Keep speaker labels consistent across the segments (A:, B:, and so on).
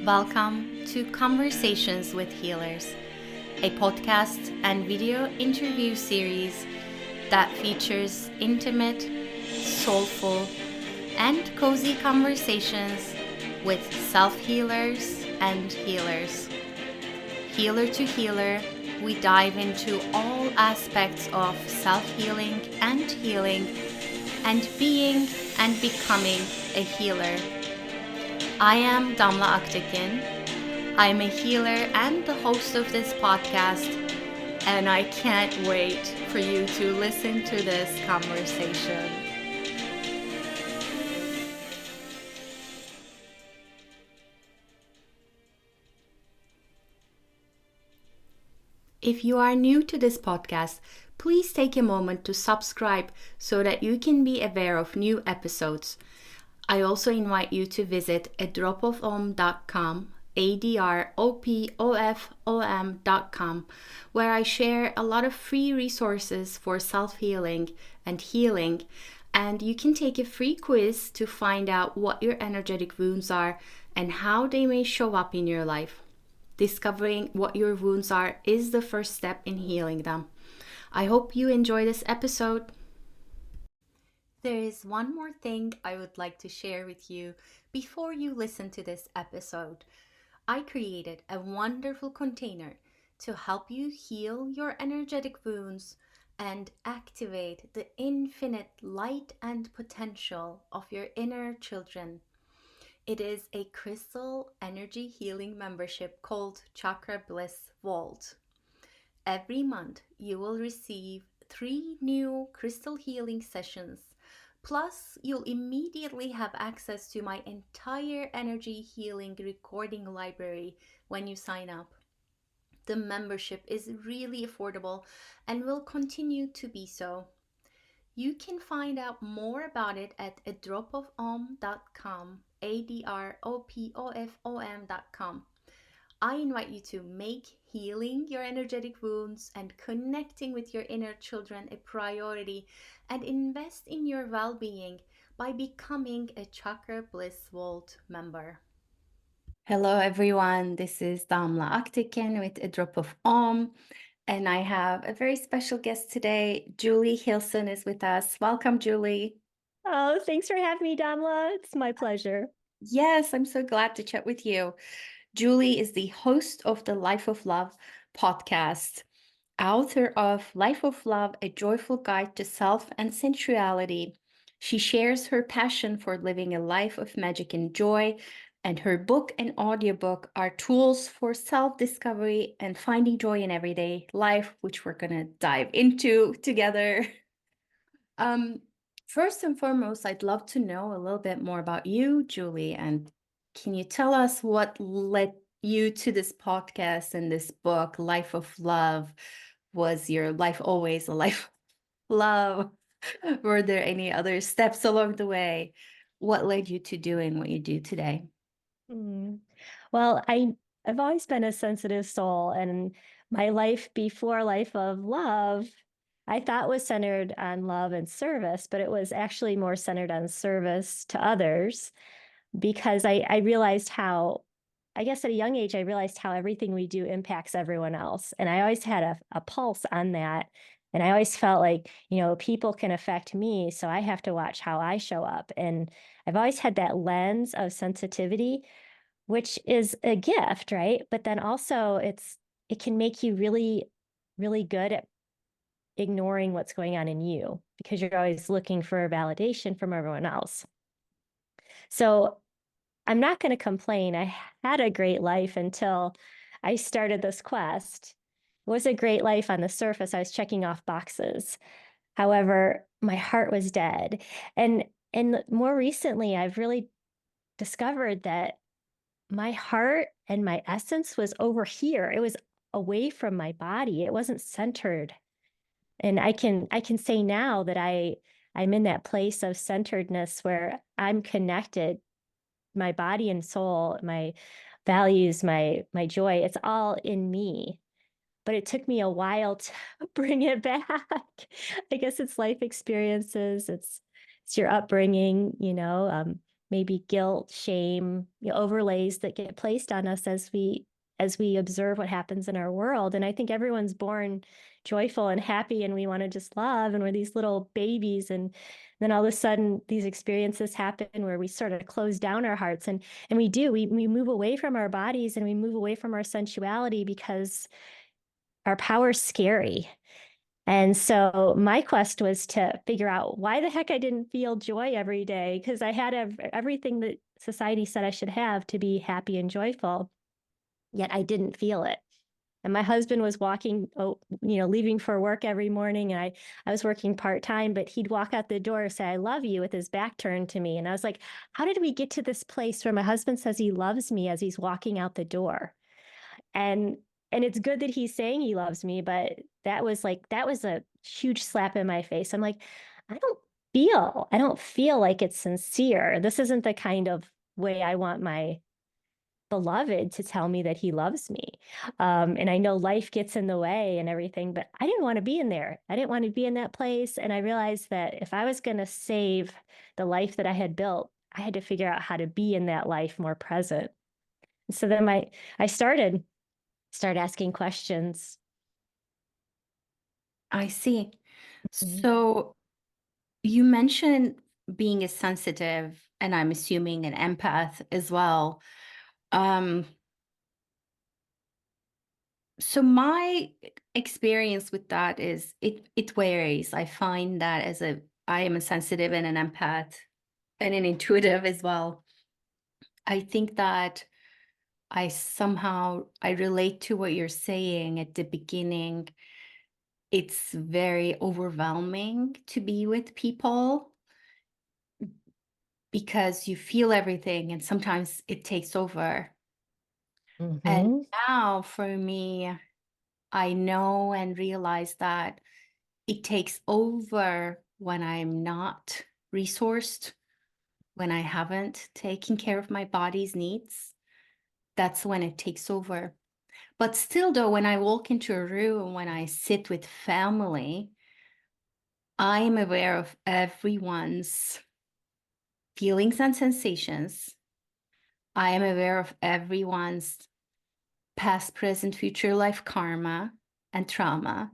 A: Welcome to Conversations with Healers, a podcast and video interview series that features intimate, soulful, and cozy conversations with self-healers and healers. Healer to healer, we dive into all aspects of self-healing and healing, and being and becoming a healer. I am Damla. I am a healer and the host of this podcast, and I can't wait for you to listen to this conversation. If you are new to this podcast, please take a moment to subscribe so that you can be aware of new episodes. I also invite you to visit adropofom.com, adropofom.com, where I share a lot of free resources for self-healing and healing, and you can take a free quiz to find out what your energetic wounds are and how they may show up in your life. Discovering what your wounds are is the first step in healing them. I hope you enjoy this episode. There is one more thing I would like to share with you before you listen to this episode. I created a wonderful container to help you heal your energetic wounds and activate the infinite light and potential of your inner children. It is a crystal energy healing membership called Chakra Bliss Vault. Every month you will receive 3 new crystal healing sessions. Plus, you'll immediately have access to my entire energy healing recording library when you sign up. The membership is really affordable and will continue to be so. You can find out more about it at adropofom.com, adropofom.com. I invite you to make healing your energetic wounds and connecting with your inner children a priority and invest in your well-being by becoming a Chakra Bliss Vault member. Hello everyone, this is Damla with A Drop of Om, and I have a very special guest today. Julie Hilsen is with us. Welcome, Julie.
B: Oh, thanks for having me, Damla. It's my pleasure.
A: Yes, I'm so glad to chat with you. Julie is the host of the Life of Love podcast, author of Life of Love, A Joyful Guide to Self and Sensuality. She shares her passion for living a life of magic and joy, and her book and audiobook are tools for self-discovery and finding joy in everyday life, which we're going to dive into together. First and foremost, I'd love to know a little bit more about you, Julie, and can you tell us what led you to this podcast and this book, Life of Love? Was your life always a life of love? Were there any other steps along the way? What led you to doing what you do today?
B: Well, I've always been a sensitive soul, and my life before Life of Love, I thought was centered on love and service, but it was actually more centered on service to others because I realized how, I guess at a young age, I realized how everything we do impacts everyone else. And I always had a pulse on that. And I always felt like, people can affect me, so I have to watch how I show up. And I've always had that lens of sensitivity, which is a gift, right? But then also it can make you really, really good at ignoring what's going on in you because you're always looking for validation from everyone else. So I'm not going to complain. I had a great life until I started this quest. It was a great life on the surface. I was checking off boxes. However, my heart was dead. And more recently, I've really discovered that my heart and my essence was over here. It was away from my body. It wasn't centered. And I can say now that I'm in that place of centeredness where I'm connected, my body and soul, my values, my joy, it's all in me. But it took me a while to bring it back. I guess it's life experiences, it's your upbringing, maybe guilt, shame, overlays that get placed on us as we observe what happens in our world. And I think everyone's born joyful and happy, and we want to just love, and we're these little babies. And then all of a sudden these experiences happen where we sort of close down our hearts, and we move away from our bodies, and we move away from our sensuality because our power's scary. And so my quest was to figure out why the heck I didn't feel joy every day, because I had everything that society said I should have to be happy and joyful, yet I didn't feel it. And my husband was leaving for work every morning, and I was working part-time, but he'd walk out the door and say, "I love you," with his back turned to me. And I was like, how did we get to this place where my husband says he loves me as he's walking out the door? And and it's good that he's saying he loves me, but that was a huge slap in my face. I'm like, I don't feel like it's sincere. This isn't the kind of way I want my beloved to tell me that he loves me. And I know life gets in the way and everything, but I didn't want to be in there. I didn't want to be in that place. And I realized that if I was going to save the life that I had built, I had to figure out how to be in that life more present. And so then I start asking questions.
A: I see.
B: Mhm.
A: So you mentioned being a sensitive, and I'm assuming an empath as well. Um, so my experience with that is it varies. I find that I am a sensitive and an empath and an intuitive as well. I think that I relate to what you're saying at the beginning. It's very overwhelming to be with people because you feel everything and sometimes it takes over. And
B: Mhm.
A: now for me, I know and realize that it takes over when I'm not resourced, when I haven't taken care of my body's needs. That's when it takes over. But still, though, when I walk into a room, when I sit with family, I'm aware of everyone's feelings and sensations. I am aware of everyone's past, present, future life karma and trauma.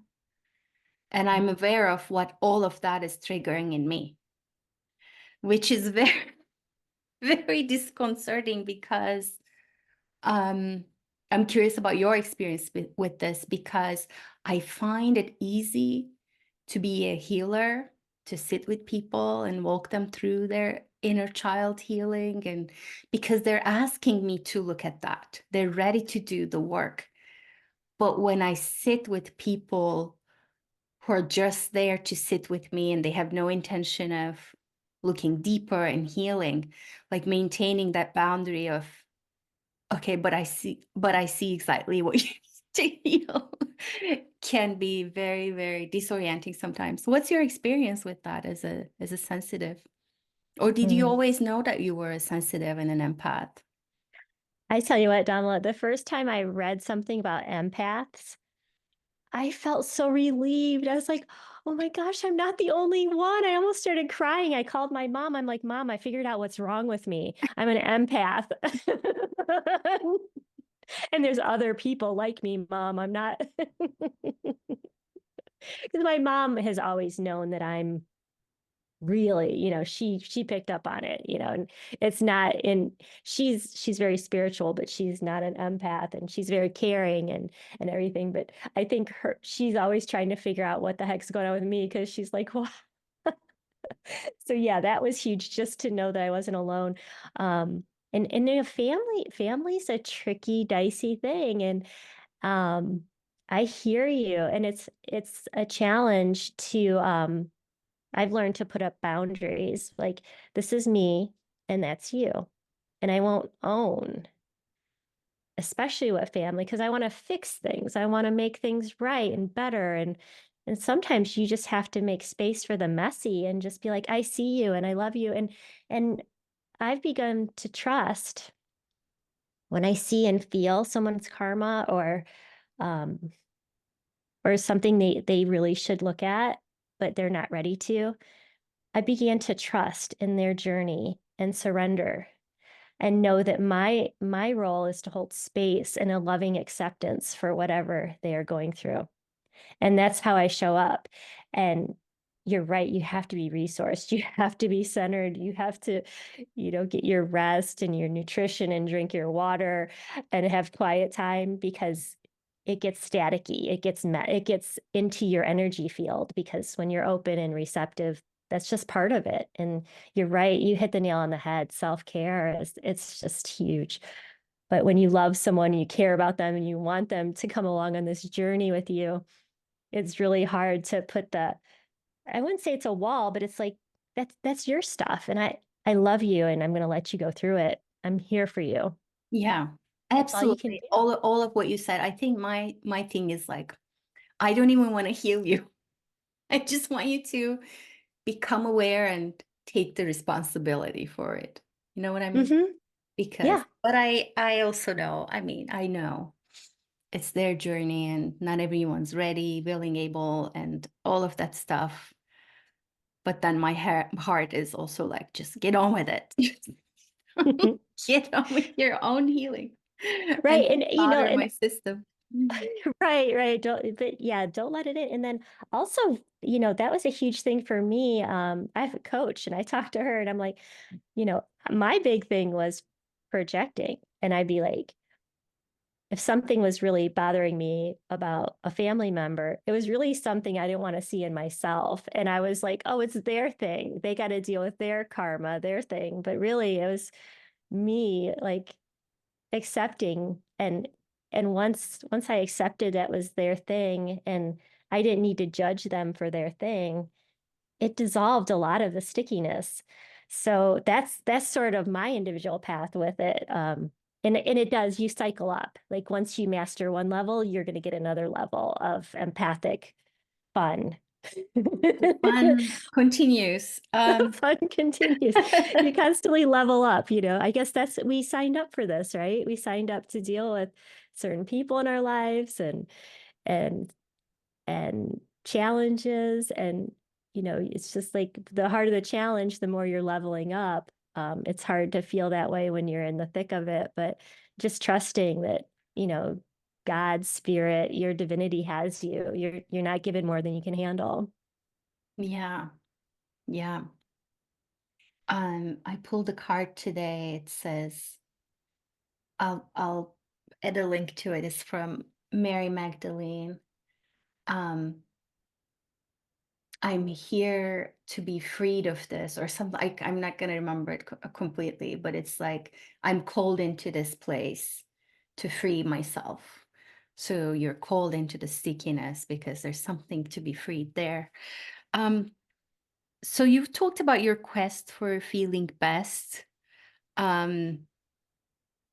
A: And I'm aware of what all of that is triggering in me, which is very, very disconcerting because um, I'm curious about your experience with this because I find it easy to be a healer, to sit with people and walk them through their inner child healing. And because they're asking me to look at that, they're ready to do the work. But when I sit with people who are just there to sit with me and they have no intention of looking deeper and healing, like maintaining that boundary of, okay, but I see exactly what you need to heal, can be very, very disorienting sometimes. What's your experience with that as a sensitive? Or did you
B: Mm.
A: always know that you were a sensitive and an empath?
B: I tell you what, Damla, the first time I read something about empaths, I felt so relieved. I was like, oh my gosh, I'm not the only one. I almost started crying. I called my mom. I'm like, Mom, I figured out what's wrong with me. I'm an empath. And there's other people like me, Mom. I'm not. Because my mom has always known that I'm really, she picked up on it, and it's not in she's very spiritual, but she's not an empath, and she's very caring and everything. But I think she's always trying to figure out what the heck's going on with me, because she's like, well, so yeah, that was huge, just to know that I wasn't alone. And family's a tricky, dicey thing. And I hear you, and it's a challenge to I've learned to put up boundaries. Like, this is me and that's you. And I won't own, especially with family, because I want to fix things. I want to make things right and better. And sometimes you just have to make space for the messy and just be like, I see you and I love you. And I've begun to trust when I see and feel someone's karma, um or something they really should look at, but they're not ready to. I began to trust in their journey and surrender, and know that my role is to hold space and a loving acceptance for whatever they are going through. And that's how I show up. And you're right, you have to be resourced, you have to be centered, you have to, get your rest and your nutrition and drink your water and have quiet time, because it gets staticky, it gets into your energy field, because when you're open and receptive, that's just part of it. And you're right, you hit the nail on the head. Self-care it's just huge. But when you love someone, you care about them, and you want them to come along on this journey with you, it's really hard to put I wouldn't say it's a wall, but it's like, that's your stuff. And I love you, and I'm going to let you go through it. I'm here for you.
A: Yeah,
B: That's all you can
A: absolutely.
B: do.
A: All of what you said. I think my thing is like, I don't even want to heal you. I just want you to become aware and take the responsibility for it. You know what I mean?
B: Mm-hmm.
A: Because,
B: Yeah.
A: but I also know, I mean, I know it's their journey and not everyone's ready, willing, able, and all of that stuff. But then my heart is also like, just get on with it. Get on with your own healing
B: Right.
A: and
B: And,
A: bother
B: and
A: my system. Mhm.
B: right. But yeah, don't let it in. And then also, that was a huge thing for me. I have a coach, and I talked to her, and I'm like, my big thing was projecting. And I'd be like, if something was really bothering me about a family member, it was really something I didn't want to see in myself. And I was like, oh, it's their thing. They got to deal with their karma, their thing. But really, it was me, like, accepting. And once I accepted that was their thing, and I didn't need to judge them for their thing, it dissolved a lot of the stickiness. So that's sort of my individual path with it. And it does, you cycle up. Like, once you master one level, you're going to get another level of empathic fun.
A: The fun continues.
B: The fun continues. You constantly level up, I guess we signed up for this, right? We signed up to deal with certain people in our lives, and challenges. And it's just like, the harder the challenge, the more you're leveling up. It's hard to feel that way when you're in the thick of it, but just trusting that, God's spirit, your divinity has you. You're not given more than you can handle.
A: Yeah, yeah. I pulled a card today. It says, I'll add a link to it. It's from Mary Magdalene. Um, I'm here to be freed of this, or something. I'm not going to remember it completely, but it's like, I'm called into this place to free myself. So you're called into the stickiness because there's something to be freed there. Um, so you've talked about your quest for feeling best. Um,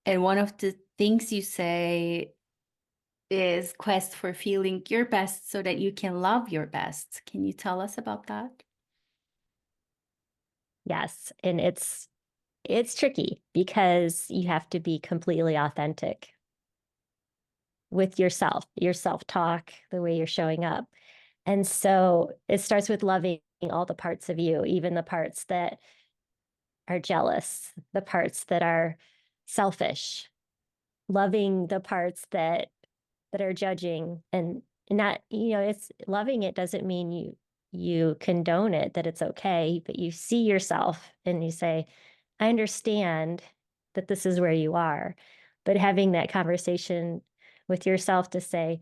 A: and one of the things you say is quest for feeling your best so that you can love your best. Can you tell us about that?
B: Yes. And it's tricky, because you have to be completely authentic with yourself, your self-talk, the way you're showing up. And so it starts with loving all the parts of you, even the parts that are jealous, the parts that are selfish, loving the parts that are judging. And not, it's loving. It doesn't mean you condone it, that it's okay, but you see yourself and you say, I understand that this is where you are. But having that conversation with yourself to say,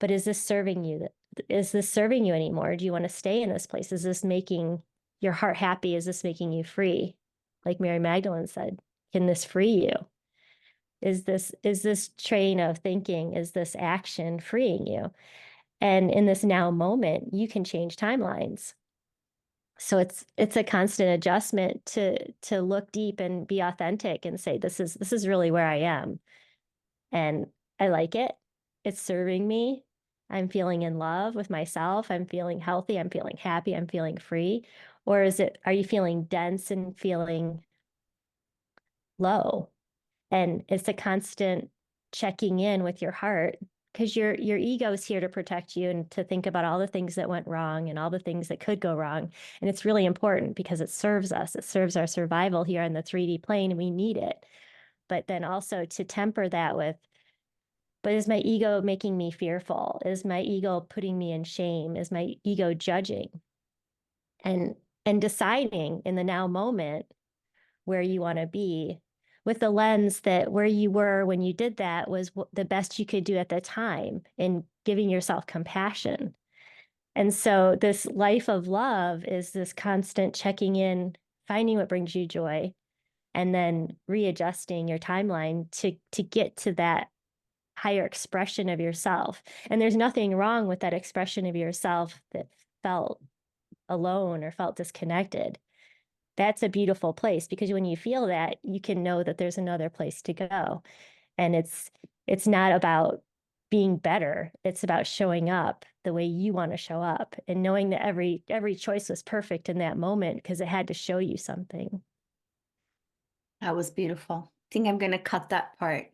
B: but is this serving you? Is this serving you anymore? Do you want to stay in this place? Is this making your heart happy? Is this making you free? Like Mary Magdalene said, can this free you? Is this train of thinking, is this action freeing you? And in this now moment, you can change timelines. So it's a constant adjustment to look deep and be authentic and say, this is really where I am. And I like it. It's serving me. I'm feeling in love with myself. I'm feeling healthy. I'm feeling happy. I'm feeling free. Or are you feeling dense and feeling low? And it's a constant checking in with your heart because your ego is here to protect you and to think about all the things that went wrong and all the things that could go wrong. And it's really important because it serves us. It serves our survival here on the 3D plane, and we need it. But then also to temper that with, but is my ego making me fearful? Is my ego putting me in shame? Is my ego judging? And deciding in the now moment where you want to be, with the lens that where you were when you did that was the best you could do at the time, and giving yourself compassion. And so this life of love is this constant checking in, finding what brings you joy, and then readjusting your timeline to get to that higher expression of yourself. And there's nothing wrong with that expression of yourself that felt alone or felt disconnected. That's a beautiful place, because when you feel that, you can know that there's another place to go. And it's not about being better. It's about showing up the way you want to show up, and knowing that every choice was perfect in that moment because it had to show you something.
A: That was beautiful. I think I'm going to cut that part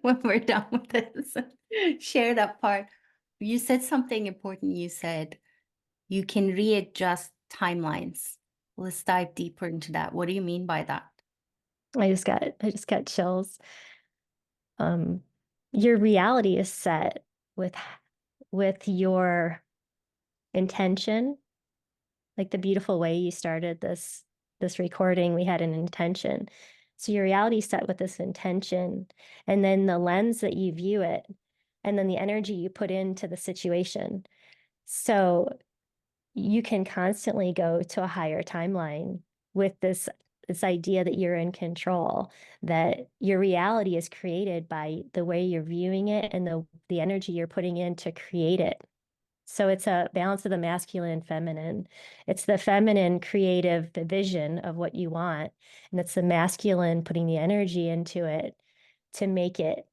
A: when we're done with this. Share that part. You said something important. You said you can readjust timelines. Let's dive deeper into that. What do you mean by that?
B: I just got chills. Your reality is set with your intention. Like the beautiful way you started this recording, we had an intention. So your reality is set with this intention, and then the lens that you view it, and then the energy you put into the situation. So you can constantly go to a higher timeline with this idea that you're in control, that your reality is created by the way you're viewing it and the energy you're putting in to create it. So it's a balance of the masculine and feminine. It's the feminine creative vision of what you want, and it's the masculine putting the energy into it to make it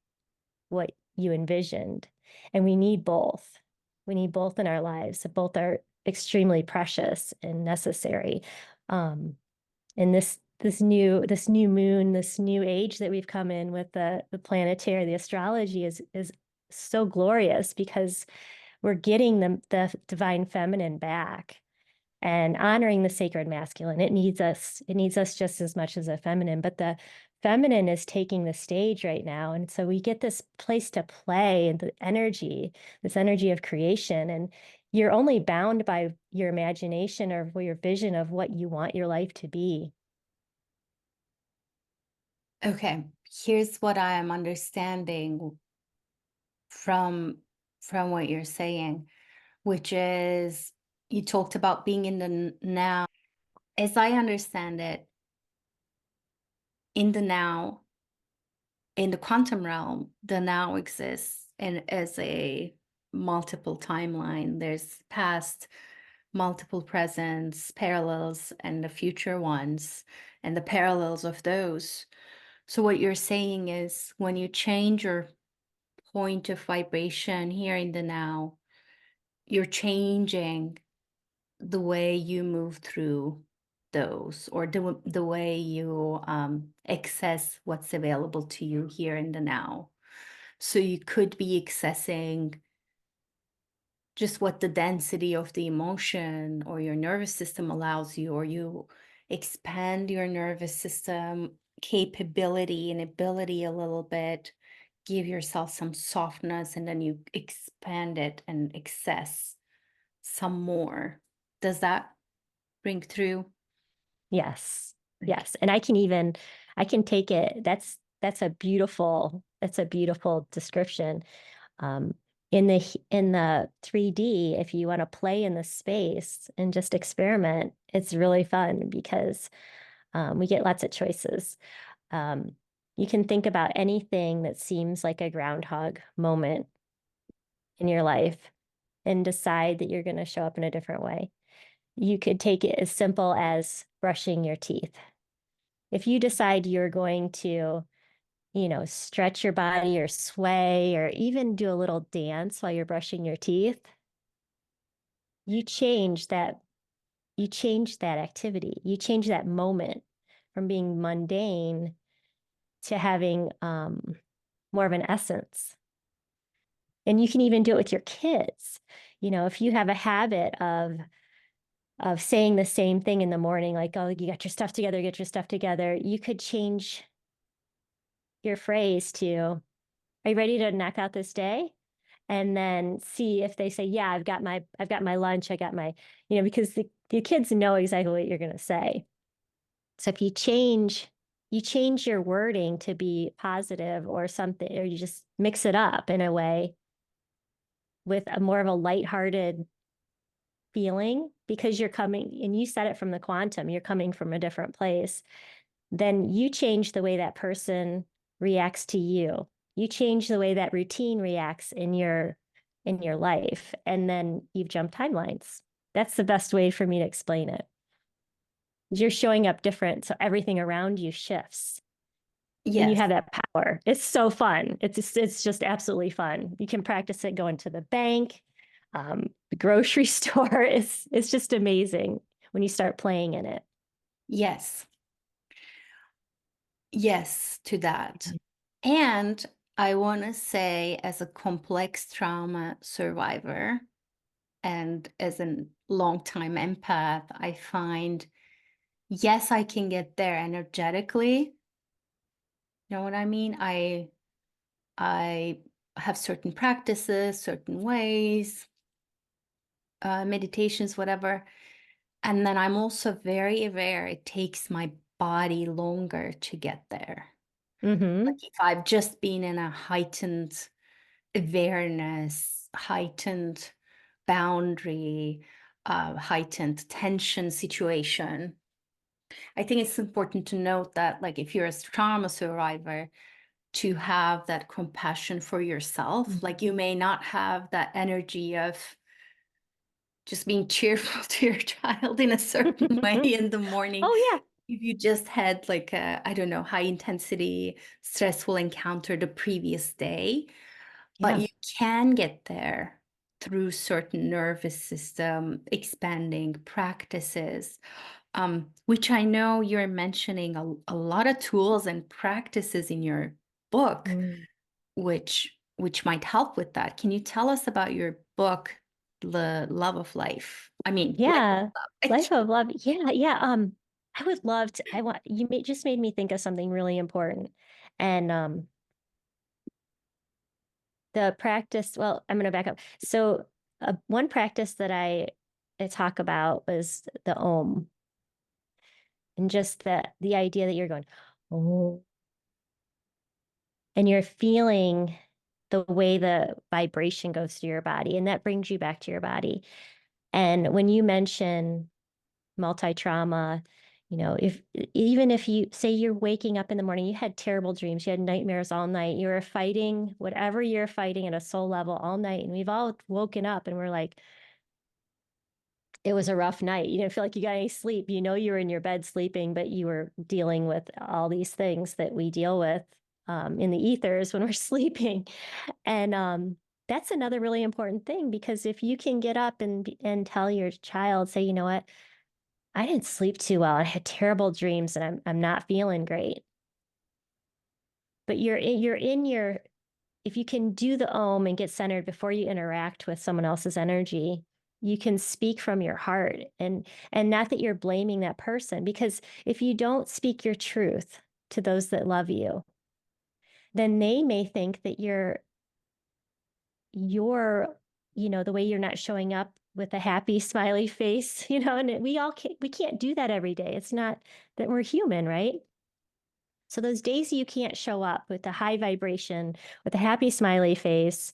B: what you envisioned. And we need both. We need both in our lives. Both are extremely precious and necessary. And this new moon, this new age that we've come in with the planetary, the astrology is so glorious, because we're getting the divine feminine back and honoring the sacred masculine. It needs us just as much as a feminine, but the feminine is taking the stage right now. And so we get this place to play, and this energy of creation. And you're only bound by your imagination or your vision of what you want your life to be.
A: Okay, here's what I am understanding from what you're saying, which is you talked about being in the now. As I understand it, in the now, in the quantum realm, the now exists and as a multiple timeline. There's past, multiple presents, parallels, and the future ones, and the parallels of those. So what you're saying is when you change your point of vibration here in the now, you're changing the way you move through those, or the way you access what's available to you here in the now. So you could be accessing just what the density of the emotion or your nervous system allows you, or you expand your nervous system capability and ability a little bit, give yourself some softness, and then you expand it and access some more. Does that ring through?
B: Yes. Yes. And I can take it. That's a beautiful description. Um, in the 3D, if you want to play in the space and just experiment, it's really fun, because we get lots of choices. You can think about anything that seems like a groundhog moment in your life and decide that you're going to show up in a different way. You could take it as simple as brushing your teeth. If you decide you're going to, stretch your body or sway or even do a little dance while you're brushing your teeth, you change that activity. You change that moment from being mundane to having more of an essence. And you can even do it with your kids. If you have a habit of saying the same thing in the morning, like, oh, you got your stuff together, get your stuff together, you could change your phrase to, are you ready to knock out this day? And then see if they say, yeah, I've got my lunch, I got my, because the kids know exactly what you're going to say. So if you change your wording to be positive or something, or you just mix it up in a way with a more of a lighthearted feeling, because you're coming, and you said it from the quantum, you're coming from a different place, then you change the way that person reacts to you. You change the way that routine reacts in your life, and then you've jumped timelines. That's the best way for me to explain it. You're showing up different, so everything around you shifts, and you
A: Yes.
B: have that power. It's so fun. It's just absolutely fun. You can practice it going to the bank, the grocery store. It's just amazing when you start playing in it.
A: Yes. Yes to that. And I want to say, as a complex trauma survivor and as a long-time empath, I find, yes, I can get there energetically. You know what I mean? I have certain practices, certain ways, meditations, whatever. And then I'm also very aware it takes my body longer to get there. Like
B: Mm-hmm.
A: if I've just been in a heightened awareness, heightened boundary, heightened tension situation, I think it's important to note that, like, if you're a trauma survivor, to have that compassion for yourself. Like, you may not have that energy of just being cheerful to your child in a certain way in the morning.
B: Oh yeah.
A: If you just had like a, I don't know, high intensity, stressful encounter the previous day, but
B: Yeah.
A: you can get there through certain nervous system expanding practices, which I know you're mentioning a lot of tools and practices in your book,
B: Mm.
A: which might help with that. Can you tell us about your book, The Love of Life? I mean, Life of
B: Yeah.
A: Love.
B: Life of love. Yeah, yeah. I would love to. Just made me think of something really important. And the practice, well, I'm going to back up. So, one practice that I talk about was the Om, and just the idea that you're going, oh, and you're feeling the way the vibration goes through your body, and that brings you back to your body. And when you mention multi-trauma, if even if you say you're waking up in the morning, you had terrible dreams, you had nightmares all night, you were fighting whatever you're fighting at a soul level all night, and we've all woken up and we're like, it was a rough night. You didn't feel like you got any sleep. You were in your bed sleeping, but you were dealing with all these things that we deal with in the ethers when we're sleeping. And that's another really important thing, because if you can get up and tell your child, say, you know what, I didn't sleep too well. I had terrible dreams and I'm not feeling great. But you're in your, if you can do the Om and get centered before you interact with someone else's energy, you can speak from your heart, and not that you're blaming that person, because if you don't speak your truth to those that love you, then they may think that you're the way you're not showing up with a happy smiley face, and we can't do that every day. It's not that we're human, right? So those days you can't show up with the high vibration, with a happy smiley face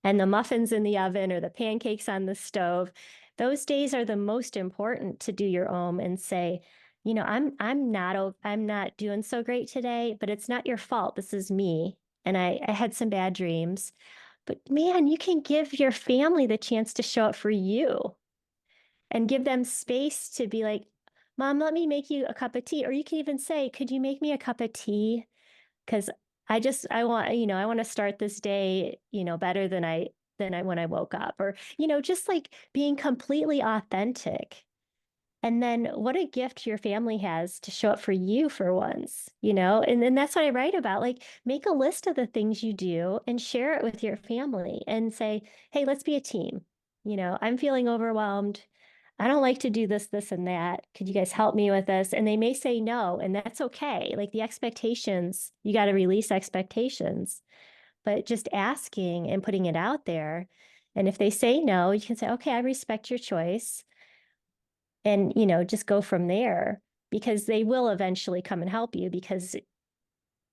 B: and the muffins in the oven or the pancakes on the stove, those days are the most important to do your Om and say, I'm not doing so great today, but it's not your fault. This is me. And I had some bad dreams. But man, you can give your family the chance to show up for you and give them space to be like, Mom, let me make you a cup of tea. Or you can even say, could you make me a cup of tea? Because I want to start this day, better than I when I woke up. Or, just like being completely authentic And then what a gift your family has to show up for you for once, And then that's what I write about. Like, make a list of the things you do and share it with your family and say, hey, let's be a team. I'm feeling overwhelmed. I don't like to do this, this, and that. Could you guys help me with this? And they may say no, and that's okay. Like the expectations, you got to release expectations, but just asking and putting it out there. And if they say no, you can say, okay, I respect your choice. And, just go from there because they will eventually come and help you because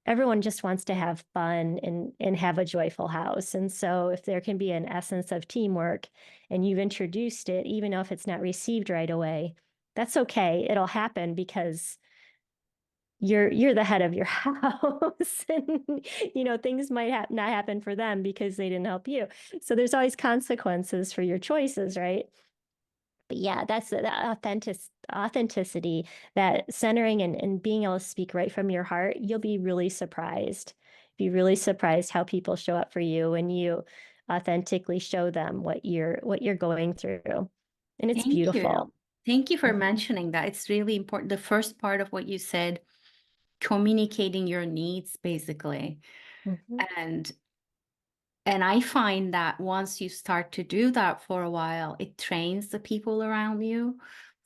B: everyone just wants to have fun and have a joyful house. And so if there can be an essence of teamwork and you've introduced it, even if it's not received right away, that's okay. It'll happen because you're the head of your house and things might not happen for them because they didn't help you. So there's always consequences for your choices, right? But yeah, that's the authenticity, that centering and being able to speak right from your heart. You'll be really surprised. Be really surprised how people show up for you when you authentically show them what you're going through. And it's
A: Thank you.
B: beautiful.
A: Thank you for
B: Mhm.
A: mentioning that. It's really important. The first part of what you said, communicating your needs, basically.
B: Mhm.
A: And and I find that once you start to do that for a while, it trains the people around you.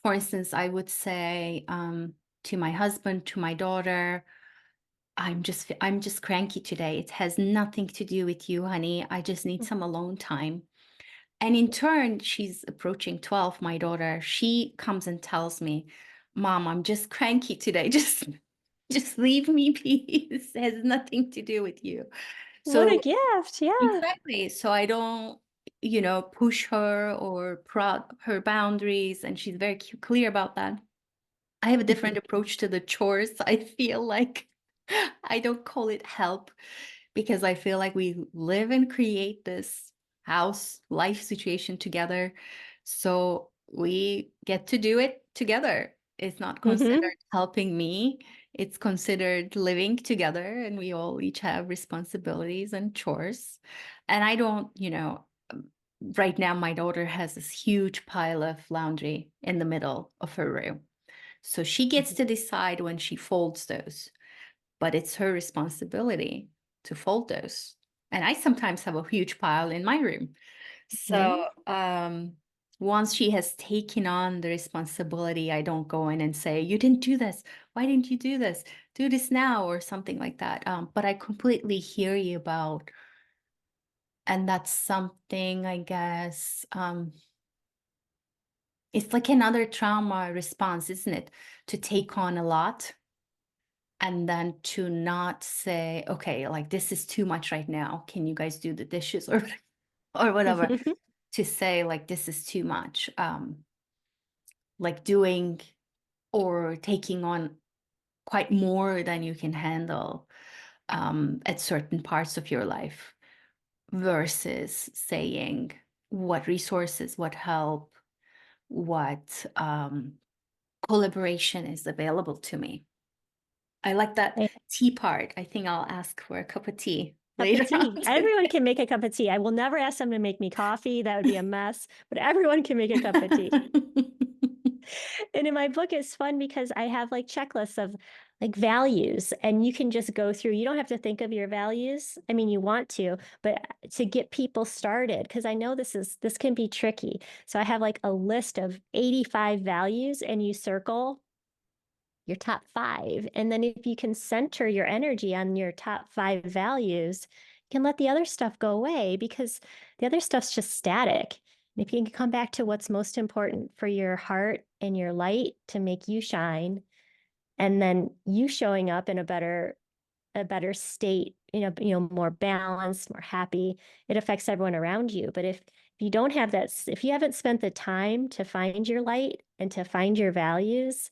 A: For instance, I would say to my husband, to my daughter, I'm just cranky today. It has nothing to do with you, honey. I just need some alone time. And in turn, she's approaching 12, my daughter. She comes and tells me, Mom, I'm just cranky today. Just leave me peace. It has nothing to do with you.
B: What a
A: So
B: gift. Yeah.
A: exactly. So I don't, push her or prod her boundaries. And she's very clear about that. I have a different approach to the chores. I feel like I don't call it help because I feel like we live and create this house life situation together. So we get to do it together. It's not
B: Hmm.
A: considered helping me. It's considered living together, and we all each have responsibilities and chores. And I don't, right now my daughter has this huge pile of laundry in the middle of her room. So she gets to decide when she folds those, but it's her responsibility to fold those. And I sometimes have a huge pile in my room.
B: Hmm.
A: So once she has taken on the responsibility, I don't go in and say, you didn't do this. Why didn't you do this? Do this now or something like that. But I completely hear you about, and that's something I guess it's like another trauma response, isn't it? To take on a lot and then to not say, okay, like this is too much right now. Can you guys do the dishes or or whatever? To say like this is too much. Like doing or taking on quite more than you can handle at certain parts of your life versus saying what resources, what help, what collaboration is available to me. I like that tea part. I think I'll ask for a cup of tea
B: Cup of
A: later
B: tea.
A: on
B: Everyone
A: today.
B: can make a cup of tea. I will never ask them to make me coffee. That would be a mess, but everyone can make a cup of tea. And in my book, it's fun because I have like checklists of like values, and you can just go through. You don't have to think of your values. I mean, you want to, but to get people started, because I know this can be tricky. So I have like a list of 85 values, and you circle your top five. And then if you can center your energy on your top five values, you can let the other stuff go away because the other stuff's just static. And if you can come back to what's most important for your heart and your light to make you shine, and then you showing up in a better state, more balanced, more happy, it affects everyone around you. But if you don't have that, if you haven't spent the time to find your light and to find your values,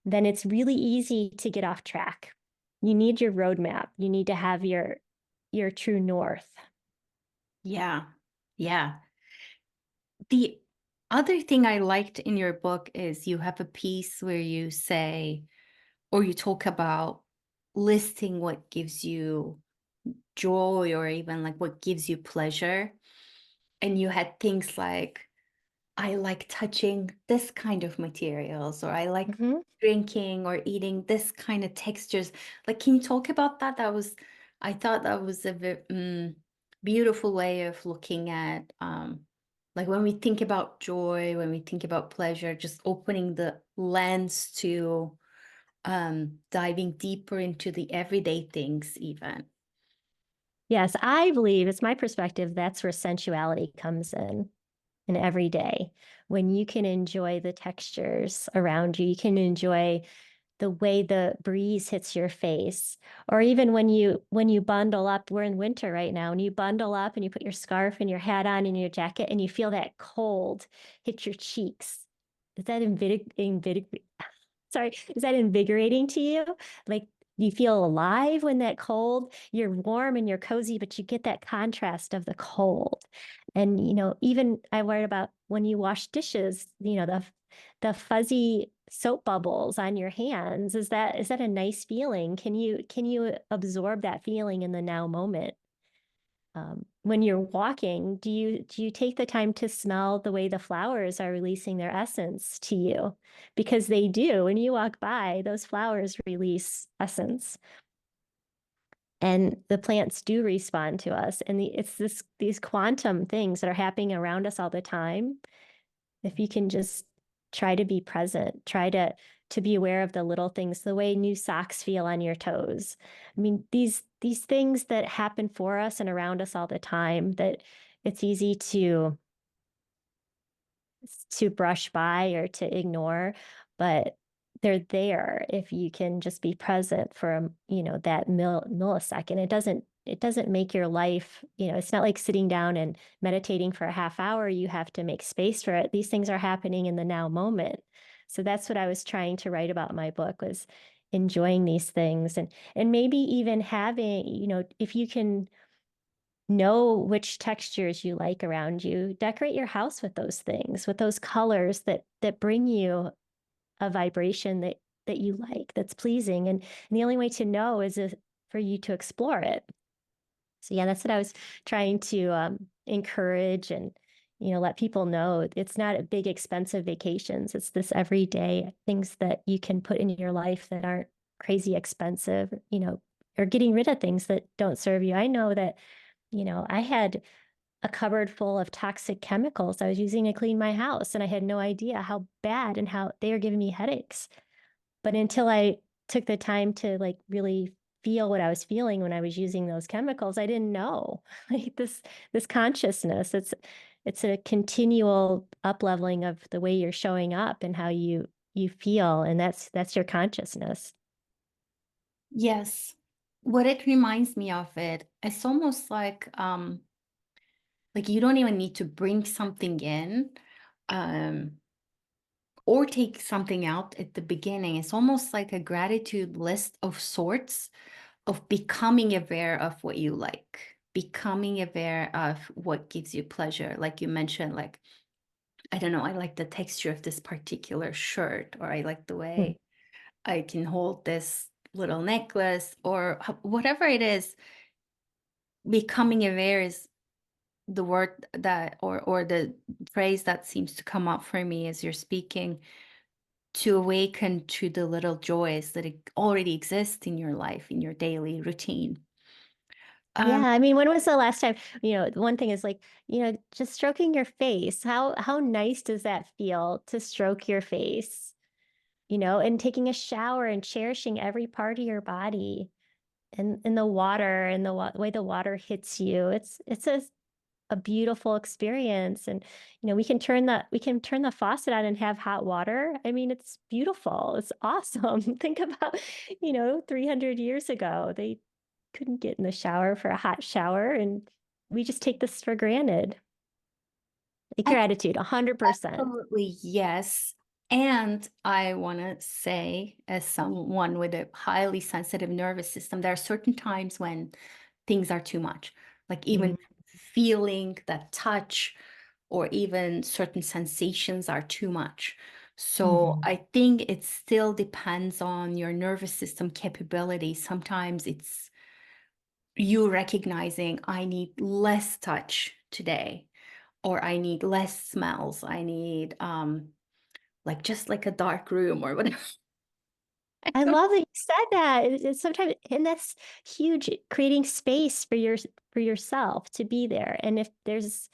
B: then it's really easy to get off track. You need your roadmap. You need to have your true north.
A: Yeah. Yeah. The other thing I liked in your book is you have a piece where you say, or you talk about listing what gives you joy or even like what gives you pleasure. And you had things like I like touching this kind of materials, or I like
B: Hmm.
A: drinking or eating this kind of textures. Like, can you talk about that? I thought that was a beautiful way of looking at, like when we think about joy, when we think about pleasure, just opening the lens to diving deeper into the everyday things, even.
B: Yes, I believe it's my perspective. That's where sensuality comes in every day. When you can enjoy the textures around you, you can enjoy the way the breeze hits your face, or even when you bundle up. We're in winter right now, and you bundle up and you put your scarf and your hat on and your jacket, and you feel that cold hit your cheeks. Is that sorry, is that invigorating to you? Like, you feel alive when that cold, you're warm and you're cozy, but you get that contrast of the cold. And, even I worried about when you wash dishes, the fuzzy soap bubbles on your hands. Is that a nice feeling? Can you absorb that feeling in the now moment? When you're walking, do you take the time to smell the way the flowers are releasing their essence to you? Because they do. When you walk by, those flowers release essence, and the plants do respond to us. And it's these quantum things that are happening around us all the time. If you can just try to be present, try to be aware of the little things, the way new socks feel on your toes. I mean, these things that happen for us and around us all the time, that it's easy to brush by or to ignore, but they're there if you can just be present for that millisecond. It doesn't make your life, it's not like sitting down and meditating for a half hour. You have to make space for it. These things are happening in the now moment. So that's what I was trying to write about in my book, was enjoying these things, and maybe even having, if you can know which textures you like around you, decorate your house with those things, with those colors that bring you a vibration that you like, that's pleasing. And the only way to know is for you to explore it. So yeah, that's what I was trying to encourage, and let people know it's not a big expensive vacations. It's this everyday things that you can put in your life that aren't crazy expensive, or getting rid of things that don't serve you. I know that, I had a cupboard full of toxic chemicals I was using to clean my house, and I had no idea how bad and how they were giving me headaches. But until I took the time to like really feel what I was feeling when I was using those chemicals, I didn't know. Like this consciousness, it's a continual up leveling of the way you're showing up and how you feel, and that's your consciousness.
A: Yes. What it reminds me of it's almost like you don't even need to bring something in, um, or take something out at the beginning. It's almost like a gratitude list of sorts, of becoming aware of what you like, becoming aware of what gives you pleasure. Like you mentioned, like, I don't know, I like the texture of this particular shirt, or I like the
B: Mm.
A: way I can hold this little necklace, or whatever it is. Becoming aware is the word that, or the phrase that seems to come up for me as you're speaking, to awaken to the little joys that already exist in your life, in your daily routine.
B: Yeah,
A: um
B: I mean, when was the last time, one thing is like, just stroking your face. How nice does that feel to stroke your face, and taking a shower and cherishing every part of your body, and in the water, and the way the water hits you. It's a beautiful experience. And we can turn the faucet on and have hot water. I mean, it's beautiful. It's awesome. Think about, 300 years ago, they couldn't get in the shower for a hot shower, and we just take this for granted. Like
A: I
B: your attitude, 100%.
A: Absolutely, yes. And I want to say, as someone with a highly sensitive nervous system, there are certain times when things are too much. Like even
B: Mm.
A: feeling that touch, or even certain sensations are too much. So
B: Mhm.
A: I think it still depends on your nervous system capability. Sometimes it's you recognizing, I need less touch today. or I need less smells. I need like just like a dark room or whatever. I
B: I
A: don't-
B: love that you said that. It's sometimes, and that's huge, creating space for for yourself to be there. And if there's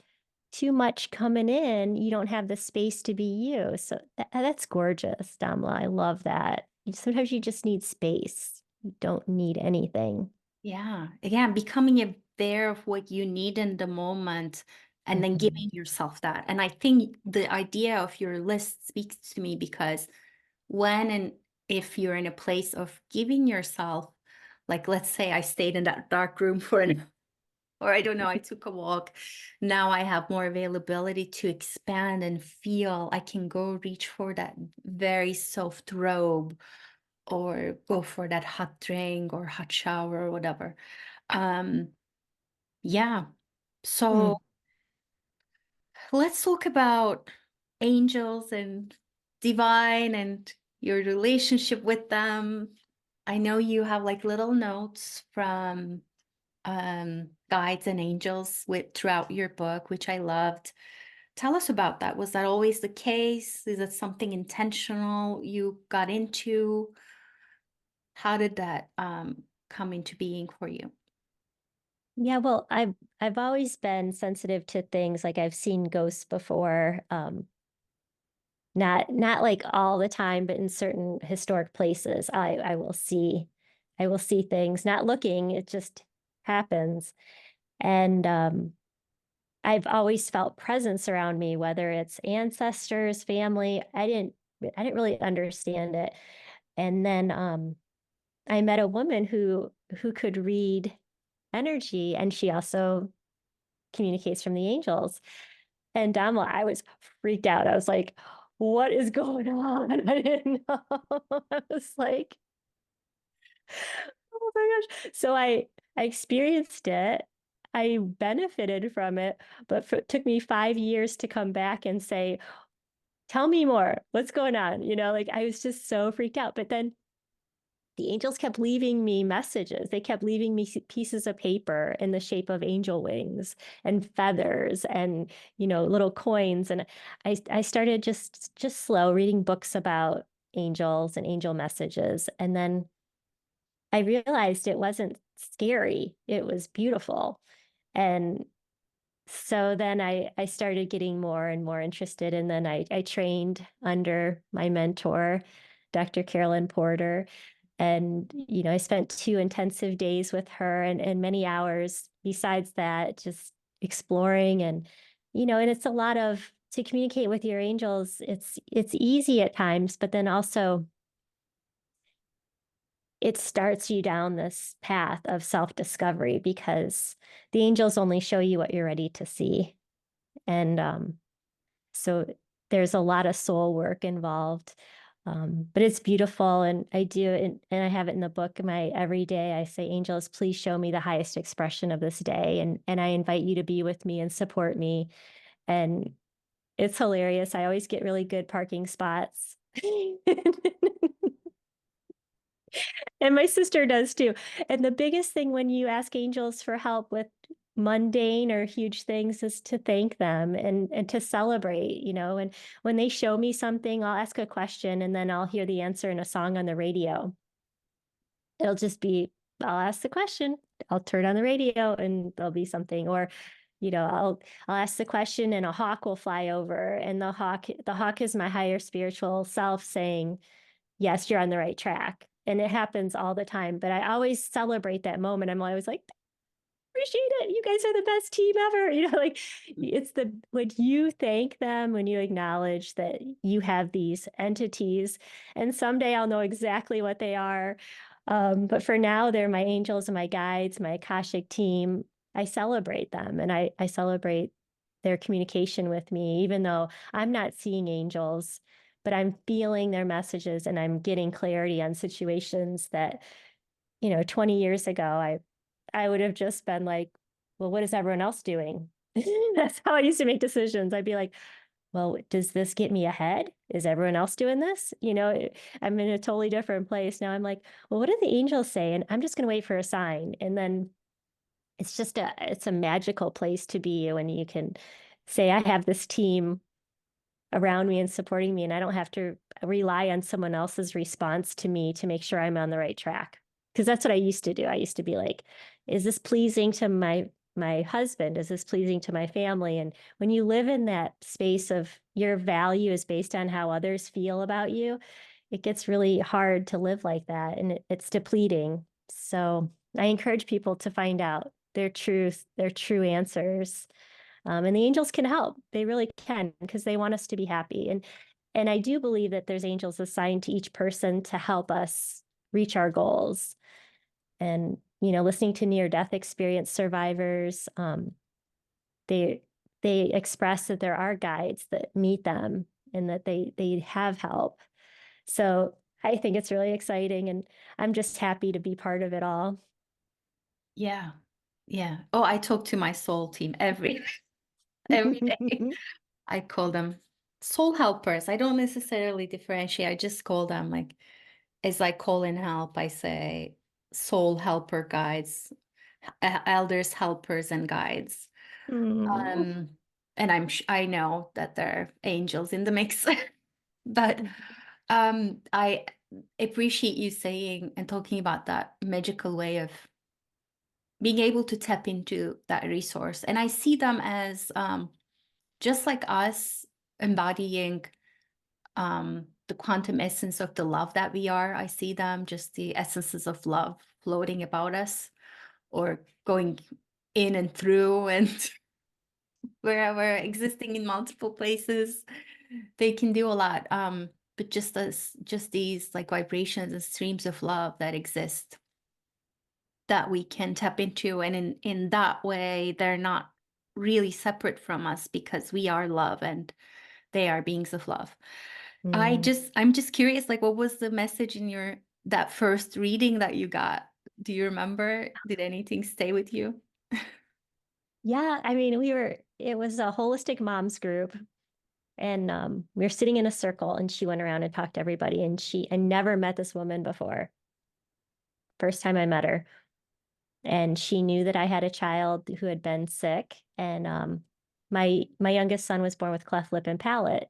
B: too much coming in, you don't have the space to be you. So that's gorgeous, Damla. I love that. Sometimes you just need space. You don't need anything.
A: Yeah. Again, becoming aware of what you need in the moment and then
B: Mhm.
A: giving yourself that. And I think the idea of your list speaks to me because when and if you're in a place of giving yourself, like let's say I stayed in that dark room for an or I don't know, I took a walk. Now I have more availability to expand and feel. I can go reach for that very soft robe or go for that hot drink or hot shower or whatever. Um, yeah. So
B: Mm.
A: let's talk about angels and divine and your relationship with them. I know you have like little notes from guides and angels with throughout your book, which I loved. Tell us about that. Was that always the case? Is it something intentional you got into? How did that come into being for you?
B: Yeah, well, I've always been sensitive to things like I've seen ghosts before. Not like all the time, but in certain historic places, I will see things, not looking, it just happens. And I've always felt presence around me, whether it's ancestors, family. I didn't really understand it. And then I met a woman who could read energy, and she also communicates from the angels. And Damla, I was freaked out. I was like, what is going on? I didn't know. I was like, oh my gosh. So I experienced it. I benefited from it, but it took me 5 years to come back and say, tell me more. What's going on? Like I was just so freaked out. But then the angels kept leaving me messages. They kept leaving me pieces of paper in the shape of angel wings and feathers and, little coins. And I started just slow reading books about angels and angel messages. And then I realized it wasn't scary. It was beautiful. And so then I started getting more and more interested. And then I trained under my mentor, Dr. Carolyn Porter. And, I spent 2 intensive days with her and many hours besides that, just exploring and it's a lot of to communicate with your angels. It's easy at times, but then also it starts you down this path of self-discovery because the angels only show you what you're ready to see. And so there's a lot of soul work involved. But it's beautiful. And I do, and I have it in the book. My every day I say, angels, please show me the highest expression of this day. And I invite you to be with me and support me. And it's hilarious. I always get really good parking spots. And my sister does too. And the biggest thing when you ask angels for help with mundane or huge things is to thank them and to celebrate, And when they show me something, I'll ask a question and then I'll hear the answer in a song on the radio. It'll just be, I'll ask the question, I'll turn on the radio and there'll be something. Or I'll ask the question and a hawk will fly over, and the hawk is my higher spiritual self saying, yes, you're on the right track. And it happens all the time. But I always celebrate that moment. I'm always like, appreciate it. You guys are the best team ever. Like it's when you thank them, when you acknowledge that you have these entities, and someday I'll know exactly what they are. But for now, they're my angels and my guides, my Akashic team. I celebrate them and I celebrate their communication with me, even though I'm not seeing angels, but I'm feeling their messages and I'm getting clarity on situations that 20 years ago, I would have just been like, well, what is everyone else doing? That's how I used to make decisions. I'd be like, well, does this get me ahead? Is everyone else doing this? I'm in a totally different place. Now I'm like, well, what do the angels say? And I'm just going to wait for a sign. And then it's a magical place to be when you can say I have this team around me and supporting me, and I don't have to rely on someone else's response to me to make sure I'm on the right track. Because that's what I used to do. I used to be like, is this pleasing to my husband? Is this pleasing to my family? And when you live in that space of your value is based on how others feel about you, it gets really hard to live like that, and it's depleting. So I encourage people to find out their true answers. And the angels can help. They really can, because they want us to be happy. And I do believe that there's angels assigned to each person to help us reach our goals. And, listening to near-death experience survivors, they express that there are guides that meet them and that they have help. So I think it's really exciting, and I'm just happy to be part of it all.
A: Yeah. Yeah. Oh, I talk to my soul team every day. I call them soul helpers. I don't necessarily differentiate. I just call them like, as I call in help, I say soul helper guides, elders, helpers, and guides.
B: Mm.
A: And I know that there are angels in the mix, but I appreciate you saying and talking about that magical way of being able to tap into that resource. And I see them as just like us embodying the quantum essence of the love that we are. I see them just the essences of love floating about us or going in and through and wherever, existing in multiple places. They can do a lot. But just these like vibrations and streams of love that exist that we can tap into, and in that way they're not really separate from us because we are love and they are beings of love.
B: Mm.
A: I'm just curious, like, what was the message in that first reading that you got? Do you remember? Did anything stay with you?
B: Yeah, I mean, it was a holistic moms group, and we were sitting in a circle, and she went around and talked to everybody, and I never met this woman before. First time I met her. And she knew that I had a child who had been sick, and my youngest son was born with cleft lip and palate,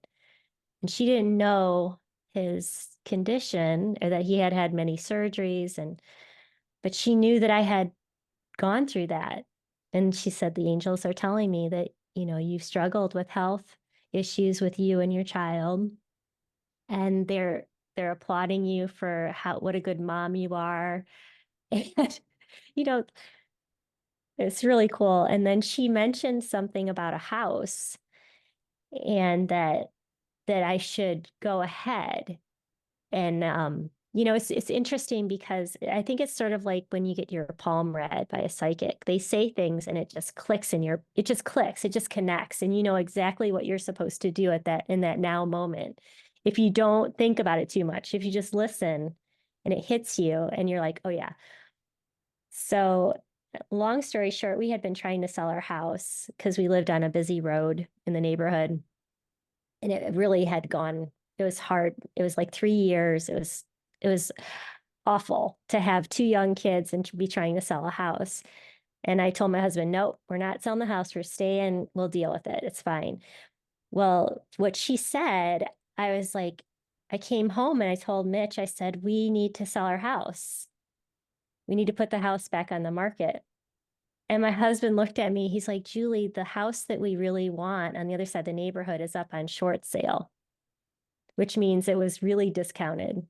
B: and she didn't know his condition or that he had had many surgeries, but she knew that I had gone through that. And she said, the angels are telling me that, you've struggled with health issues with you and your child, and they're applauding you for what a good mom you are. And, you know, it's really cool. And then she mentioned something about a house, and that I should go ahead. And it's interesting because I think it's sort of like when you get your palm read by a psychic. They say things and it just clicks it just clicks, it just connects, and you know exactly what you're supposed to do in that now moment. If you don't think about it too much, if you just listen and it hits you and you're like, oh yeah. So long story short, we had been trying to sell our house because we lived on a busy road in the neighborhood, and it really had gone, it was hard. It was like 3 years. It was awful to have two young kids and to be trying to sell a house. And I told my husband, nope, we're not selling the house. We're staying. We'll deal with it. It's fine. Well, what she said, I was like, I came home and I told Mitch, I said, we need to sell our house. We need to put the house back on the market. And my husband looked at me. He's like, Julie, the house that we really want on the other side of the neighborhood is up on short sale, which means it was really discounted.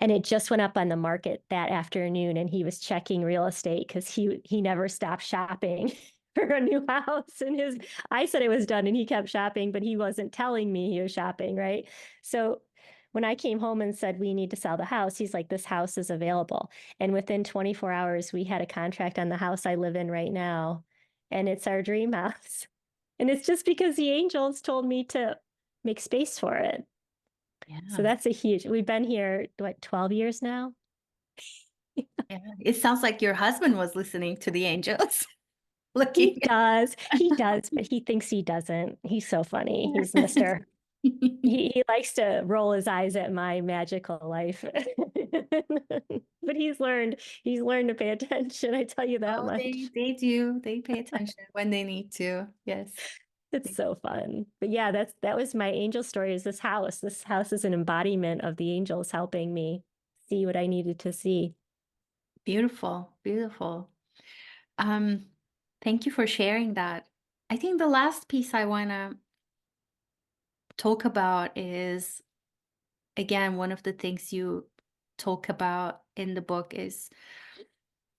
B: And it just went up on the market that afternoon, and he was checking real estate because he never stopped shopping for a new house. And I said it was done, and he kept shopping, but he wasn't telling me he was shopping, right? So when I came home and said we need to sell the house, he's like, this house is available. And within 24 hours, we had a contract on the house I live in right now, and it's our dream house. And it's just because the angels told me to make space for it.
A: Yeah.
B: So we've been here, what, 12 years now?
A: Yeah. It sounds like your husband was listening to the angels.
B: He
A: Looking.
B: does, but he thinks he doesn't. He's so funny. He's Mr. He likes to roll his eyes at my magical life. But He's learned to pay attention. I tell you that
A: Oh,
B: much.
A: they do. They pay attention when they need to. Yes.
B: It's so fun. But yeah, that was my angel story, is this house. This house is an embodiment of the angels helping me see what I needed to see.
A: Beautiful. Beautiful. Um, Thank you for sharing that. I think the last piece I want to talk about is, again, one of the things you talk about in the book is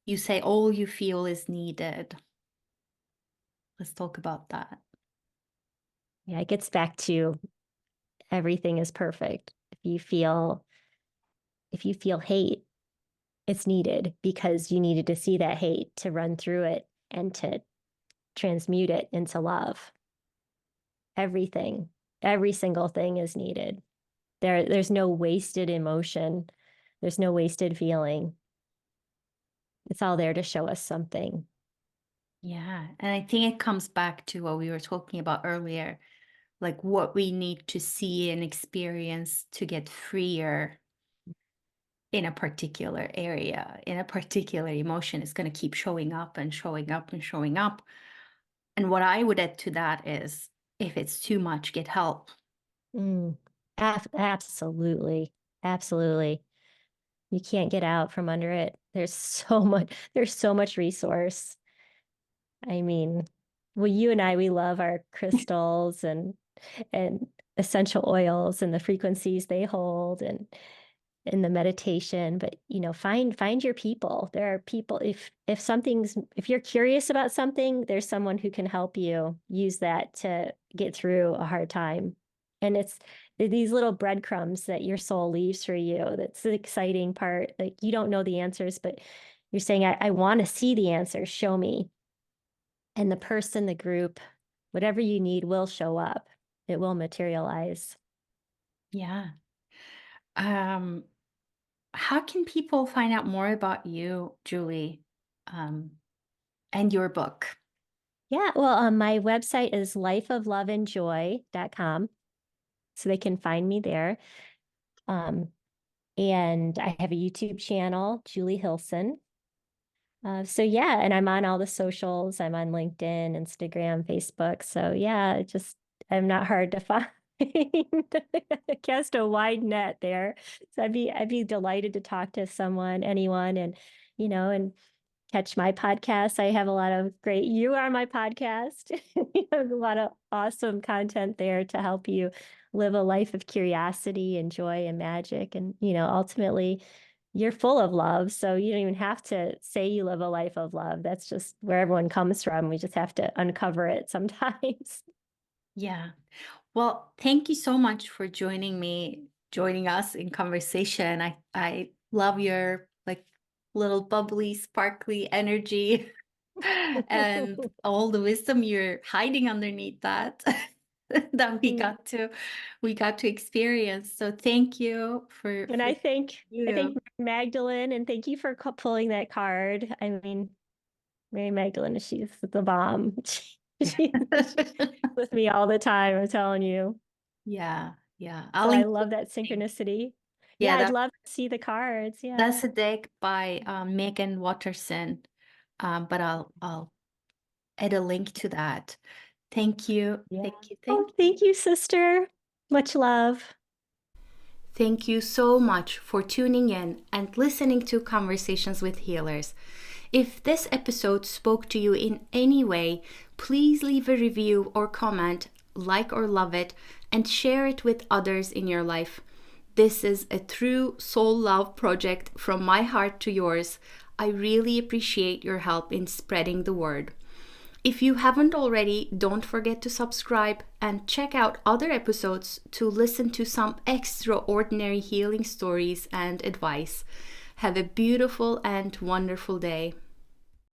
A: you say all you feel is needed. Let's talk about that.
B: Yeah, it gets back to everything is perfect. If you feel hate, it's needed because you needed to see that hate to run through it and to transmute it into love. Everything, every single thing is needed. There's no wasted emotion. There's no wasted feeling. It's all there to show us something.
A: Yeah. And I think it comes back to what we were talking about earlier, like what we need to see and experience to get freer in a particular area, in a particular emotion. Is going to keep showing up and showing up and showing up. And what I would add to that is if it's too much, get help.
B: Mm, absolutely. Absolutely. You can't get out from under it. There's so much resource. I mean, well, you and I, we love our crystals and essential oils and the frequencies they hold and in the meditation, but find your people. There are people, if you're curious about something, there's someone who can help you use that to get through a hard time. And it's these little breadcrumbs that your soul leaves for you. That's the exciting part. Like, you don't know the answers, but you're saying, I want to see the answers, show me. And the person, the group, whatever you need will show up. It will materialize.
A: Yeah. How can people find out more about you, Julie, um, and your book?
B: Yeah, well, my website is lifeofloveandjoy.com. So they can find me there. Um, and I have a YouTube channel, Julie Hilsen. So yeah, and I'm on all the socials. I'm on LinkedIn, Instagram, Facebook. So yeah, I'm not hard to find. Cast a wide net there. So I'd be delighted to talk to someone, anyone, and catch my podcast. I have a lot of you are my podcast. You have a lot of awesome content there to help you live a life of curiosity and joy and magic. And, ultimately, you're full of love. So you don't even have to say you live a life of love. That's just where everyone comes from. We just have to uncover it sometimes.
A: Yeah. Well, thank you so much for joining us in conversation. I love your like little bubbly, sparkly energy and all the wisdom you're hiding underneath that that we got to experience. So thank you
B: And
A: for
B: I think
A: you.
B: Magdalene, and thank you for pulling that card. I mean, Mary Magdalene, she's the bomb. She's with me all the time, I'm telling you.
A: Yeah, yeah. I'll
B: So I
A: link
B: love that
A: to
B: synchronicity. Yeah,
A: yeah,
B: I'd
A: that's
B: love to see the cards. Yeah.
A: that's a deck by Megan Watterson. But I'll add a link to that. Thank you.
B: Yeah.
A: Thank you.
B: Oh,
A: Thank you.
B: thank you, sister. Much love.
A: Thank you so much for tuning in and listening to Conversations with Healers. If this episode spoke to you in any way, please leave a review or comment, like or love it, and share it with others in your life. This is a true soul love project from my heart to yours. I really appreciate your help in spreading the word. If you haven't already, don't forget to subscribe and check out other episodes to listen to some extraordinary healing stories and advice. Have a beautiful and wonderful day.